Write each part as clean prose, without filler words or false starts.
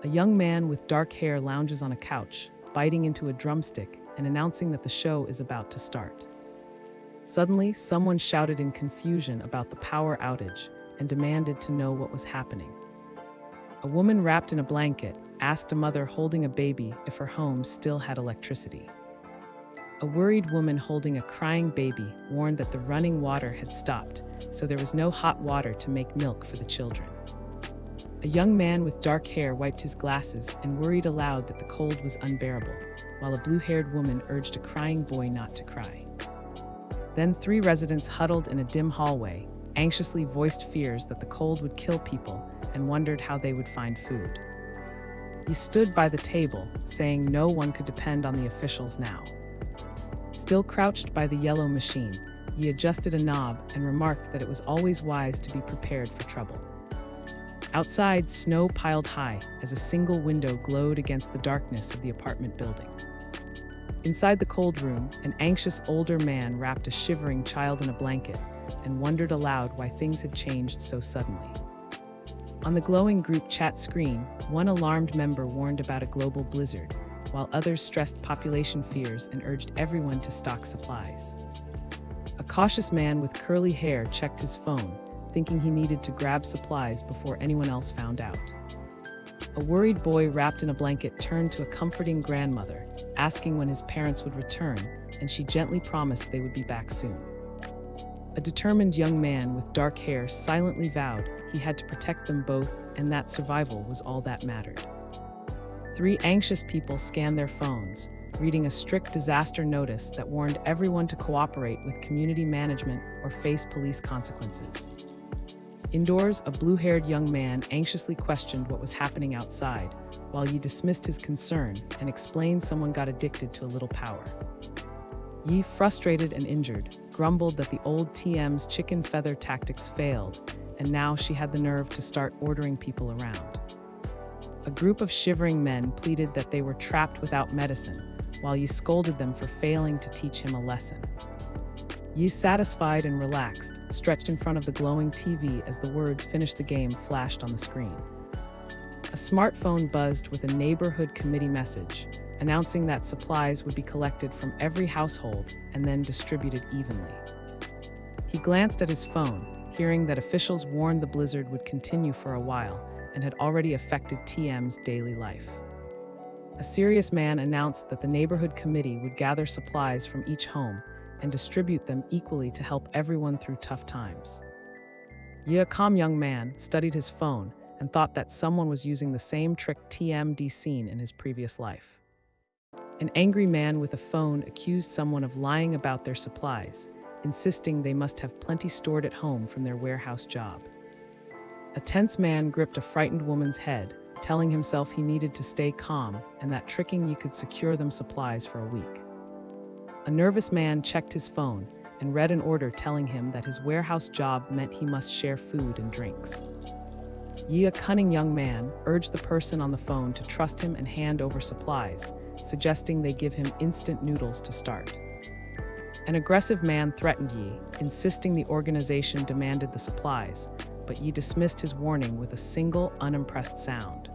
A young man with dark hair lounges on a couch, biting into a drumstick and announcing that the show is about to start. Suddenly, someone shouted in confusion about the power outage and demanded to know what was happening. A woman wrapped in a blanket asked a mother holding a baby if her home still had electricity. A worried woman holding a crying baby warned that the running water had stopped, so there was no hot water to make milk for the children. A young man with dark hair wiped his glasses and worried aloud that the cold was unbearable, while a blue-haired woman urged a crying boy not to cry. Then 3 residents huddled in a dim hallway, anxiously voiced fears that the cold would kill people and wondered how they would find food. He stood by the table, saying no one could depend on the officials now. Still crouched by the yellow machine, he adjusted a knob and remarked that it was always wise to be prepared for trouble. Outside, snow piled high as a single window glowed against the darkness of the apartment building. Inside the cold room, an anxious older man wrapped a shivering child in a blanket and wondered aloud why things had changed so suddenly. On the glowing group chat screen, one alarmed member warned about a global blizzard, while others stressed population fears and urged everyone to stock supplies. A cautious man with curly hair checked his phone, thinking he needed to grab supplies before anyone else found out. A worried boy wrapped in a blanket turned to a comforting grandmother, asking when his parents would return, and she gently promised they would be back soon. A determined young man with dark hair silently vowed he had to protect them both and that survival was all that mattered. 3 anxious people scanned their phones, reading a strict disaster notice that warned everyone to cooperate with community management or face police consequences. Indoors, a blue-haired young man anxiously questioned what was happening outside, while Yi dismissed his concern and explained someone got addicted to a little power. Yi, frustrated and injured, grumbled that the old TM's chicken feather tactics failed, and now she had the nerve to start ordering people around. A group of shivering men pleaded that they were trapped without medicine, while Yi scolded them for failing to teach him a lesson. Yi, satisfied and relaxed, stretched in front of the glowing TV as the words "Finish the game" flashed on the screen. A smartphone buzzed with a neighborhood committee message, announcing that supplies would be collected from every household and then distributed evenly. He glanced at his phone, hearing that officials warned the blizzard would continue for a while and had already affected TM's daily life. A serious man announced that the neighborhood committee would gather supplies from each home and distribute them equally to help everyone through tough times. Yi, a calm young man, studied his phone and thought that someone was using the same trick TM'd seen in his previous life. An angry man with a phone accused someone of lying about their supplies, insisting they must have plenty stored at home from their warehouse job. A tense man gripped a frightened woman's head, telling himself he needed to stay calm and that tricking Yi could secure them supplies for a week. A nervous man checked his phone and read an order telling him that his warehouse job meant he must share food and drinks. Yi, a cunning young man, urged the person on the phone to trust him and hand over supplies, suggesting they give him instant noodles to start. An aggressive man threatened Yi, insisting the organization demanded the supplies, but Yi dismissed his warning with a single, unimpressed sound.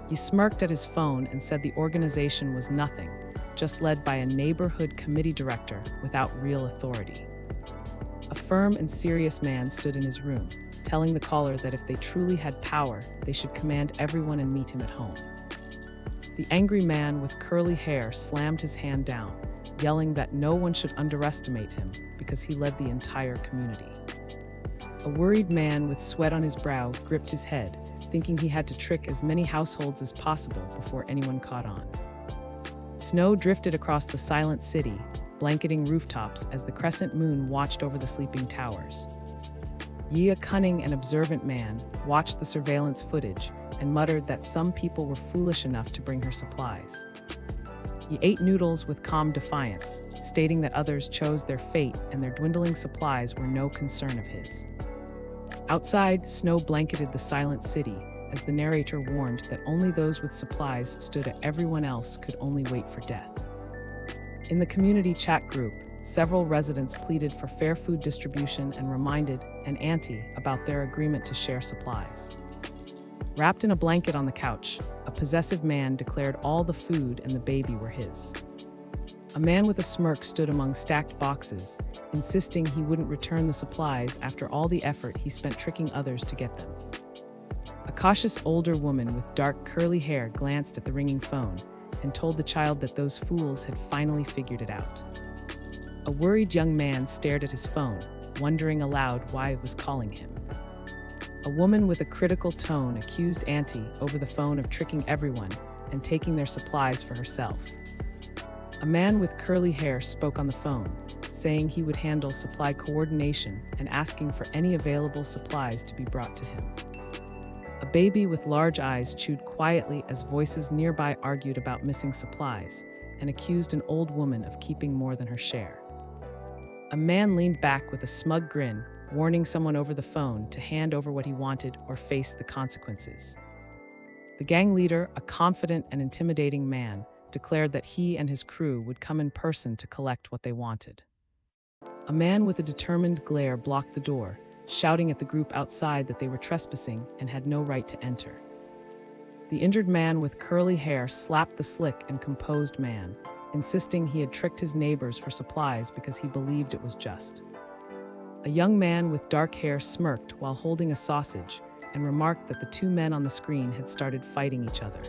He smirked at his phone and said the organization was nothing, just led by a neighborhood committee director without real authority. A firm and serious man stood in his room, telling the caller that if they truly had power, they should command everyone and meet him at home. The angry man with curly hair slammed his hand down, yelling that no one should underestimate him because he led the entire community. A worried man with sweat on his brow gripped his head, thinking he had to trick as many households as possible before anyone caught on. Snow drifted across the silent city, blanketing rooftops as the crescent moon watched over the sleeping towers. Yi, a cunning and observant man, watched the surveillance footage and muttered that some people were foolish enough to bring her supplies. He ate noodles with calm defiance, stating that others chose their fate and their dwindling supplies were no concern of his. Outside, snow blanketed the silent city, as the narrator warned that only those with supplies stood and everyone else could only wait for death. In the community chat group, several residents pleaded for fair food distribution and reminded an auntie about their agreement to share supplies. Wrapped in a blanket on the couch, a possessive man declared all the food and the baby were his. A man with a smirk stood among stacked boxes, insisting he wouldn't return the supplies after all the effort he spent tricking others to get them. A cautious older woman with dark curly hair glanced at the ringing phone and told the child that those fools had finally figured it out. A worried young man stared at his phone, wondering aloud why it was calling him. A woman with a critical tone accused Auntie over the phone of tricking everyone and taking their supplies for herself. A man with curly hair spoke on the phone, saying he would handle supply coordination and asking for any available supplies to be brought to him. A baby with large eyes chewed quietly as voices nearby argued about missing supplies and accused an old woman of keeping more than her share. A man leaned back with a smug grin, warning someone over the phone to hand over what he wanted or face the consequences. The gang leader, a confident and intimidating man, declared that he and his crew would come in person to collect what they wanted. A man with a determined glare blocked the door, shouting at the group outside that they were trespassing and had no right to enter. The injured man with curly hair slapped the slick and composed man, insisting he had tricked his neighbors for supplies because he believed it was just. A young man with dark hair smirked while holding a sausage and remarked that the two men on the screen had started fighting each other.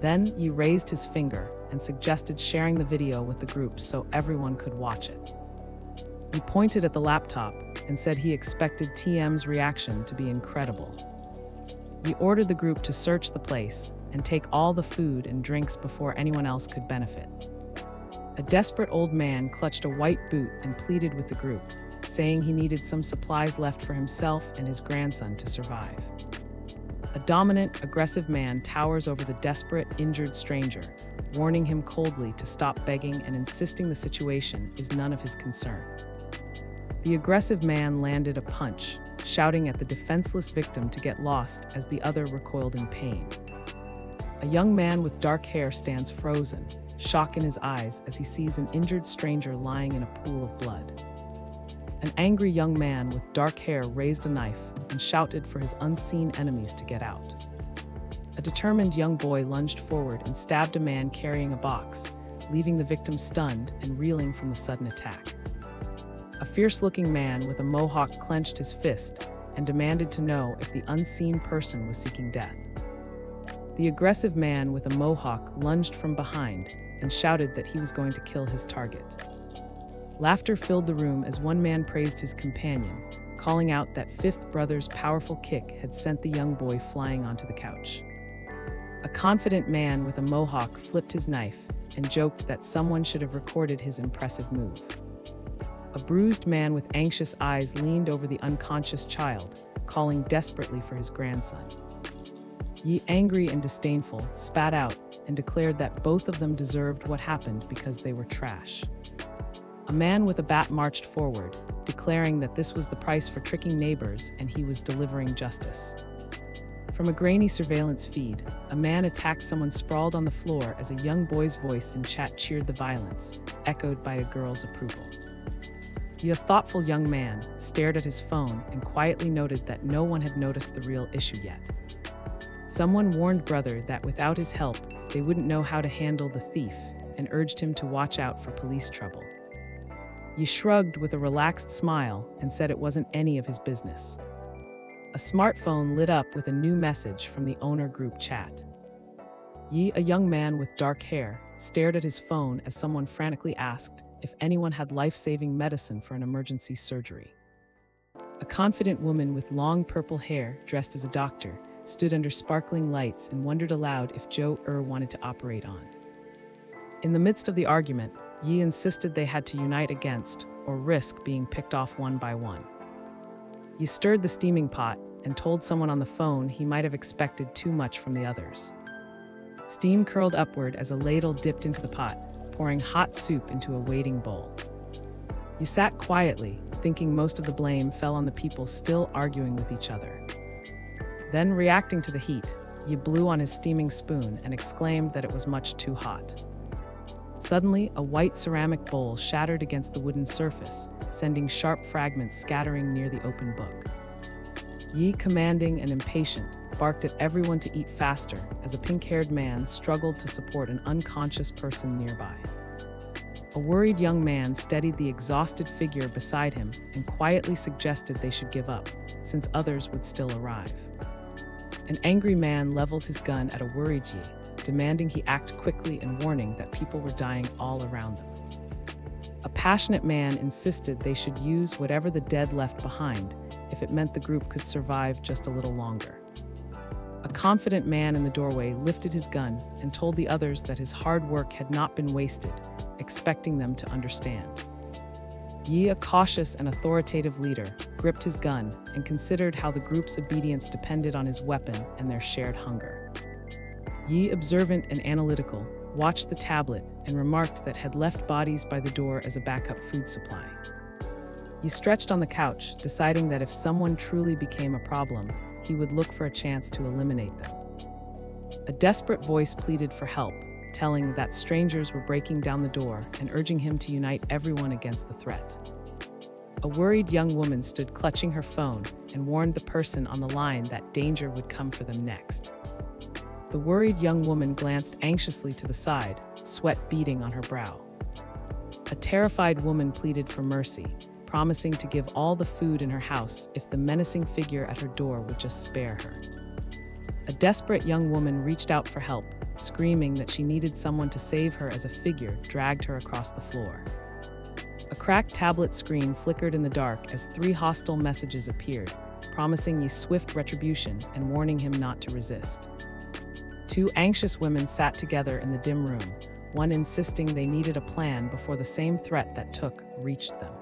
Then he raised his finger and suggested sharing the video with the group so everyone could watch it. He pointed at the laptop and said he expected TM's reaction to be incredible. He ordered the group to search the place and take all the food and drinks before anyone else could benefit. A desperate old man clutched a white boot and pleaded with the group, saying he needed some supplies left for himself and his grandson to survive. A dominant, aggressive man towers over the desperate, injured stranger, warning him coldly to stop begging and insisting the situation is none of his concern. The aggressive man landed a punch, shouting at the defenseless victim to get lost as the other recoiled in pain. A young man with dark hair stands frozen, shock in his eyes as he sees an injured stranger lying in a pool of blood. An angry young man with dark hair raised a knife and shouted for his unseen enemies to get out. A determined young boy lunged forward and stabbed a man carrying a box, leaving the victim stunned and reeling from the sudden attack. A fierce-looking man with a mohawk clenched his fist and demanded to know if the unseen person was seeking death. The aggressive man with a mohawk lunged from behind and shouted that he was going to kill his target. Laughter filled the room as one man praised his companion, calling out that Fifth Brother's powerful kick had sent the young boy flying onto the couch. A confident man with a mohawk flipped his knife and joked that someone should have recorded his impressive move. A bruised man with anxious eyes leaned over the unconscious child, calling desperately for his grandson. Yi, angry and disdainful, spat out and declared that both of them deserved what happened because they were trash. A man with a bat marched forward, declaring that this was the price for tricking neighbors and he was delivering justice. From a grainy surveillance feed, a man attacked someone sprawled on the floor as a young boy's voice in chat cheered the violence, echoed by a girl's approval. The thoughtful young man stared at his phone and quietly noted that no one had noticed the real issue yet. Someone warned Brother that without his help, they wouldn't know how to handle the thief and urged him to watch out for police trouble. He shrugged with a relaxed smile and said it wasn't any of his business. A smartphone lit up with a new message from the owner group chat. Yi, a young man with dark hair, stared at his phone as someone frantically asked if anyone had life-saving medicine for an emergency surgery. A confident woman with long purple hair, dressed as a doctor, stood under sparkling lights and wondered aloud if Joe wanted to operate on. In the midst of the argument, Yi insisted they had to unite against or risk being picked off one by one. Yi stirred the steaming pot and told someone on the phone he might have expected too much from the others. Steam curled upward as a ladle dipped into the pot, pouring hot soup into a waiting bowl. Yi sat quietly, thinking most of the blame fell on the people still arguing with each other. Then, reacting to the heat, Yi blew on his steaming spoon and exclaimed that it was much too hot. Suddenly, a white ceramic bowl shattered against the wooden surface, sending sharp fragments scattering near the open book. Yi, commanding and impatient, barked at everyone to eat faster as a pink-haired man struggled to support an unconscious person nearby. A worried young man steadied the exhausted figure beside him and quietly suggested they should give up, since others would still arrive. An angry man leveled his gun at a worried Yi, demanding he act quickly and warning that people were dying all around them. A passionate man insisted they should use whatever the dead left behind if it meant the group could survive just a little longer. A confident man in the doorway lifted his gun and told the others that his hard work had not been wasted, expecting them to understand. Yi, a cautious and authoritative leader, gripped his gun and considered how the group's obedience depended on his weapon and their shared hunger. Yi, observant and analytical, watched the tablet and remarked that had left bodies by the door as a backup food supply. He stretched on the couch, deciding that if someone truly became a problem, he would look for a chance to eliminate them. A desperate voice pleaded for help, telling that strangers were breaking down the door and urging him to unite everyone against the threat. A worried young woman stood clutching her phone and warned the person on the line that danger would come for them next. The worried young woman glanced anxiously to the side, sweat beading on her brow. A terrified woman pleaded for mercy, promising to give all the food in her house if the menacing figure at her door would just spare her. A desperate young woman reached out for help, screaming that she needed someone to save her as a figure dragged her across the floor. A cracked tablet screen flickered in the dark as 3 hostile messages appeared, promising Yi swift retribution and warning him not to resist. 2 anxious women sat together in the dim room, one insisting they needed a plan before the same threat that took reached them.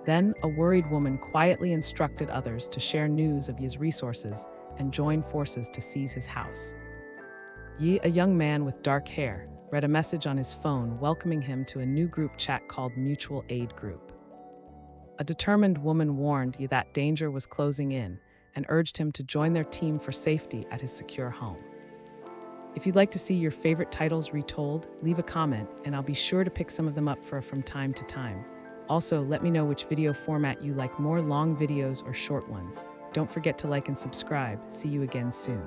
Then, a worried woman quietly instructed others to share news of Yi's resources and join forces to seize his house. Yi, a young man with dark hair, read a message on his phone welcoming him to a new group chat called Mutual Aid Group. A determined woman warned Yi that danger was closing in and urged him to join their team for safety at his secure home. If you'd like to see your favorite titles retold, leave a comment and I'll be sure to pick some of them up from time to time. Also, let me know which video format you like, more long videos or short ones. Don't forget to like and subscribe. See you again soon.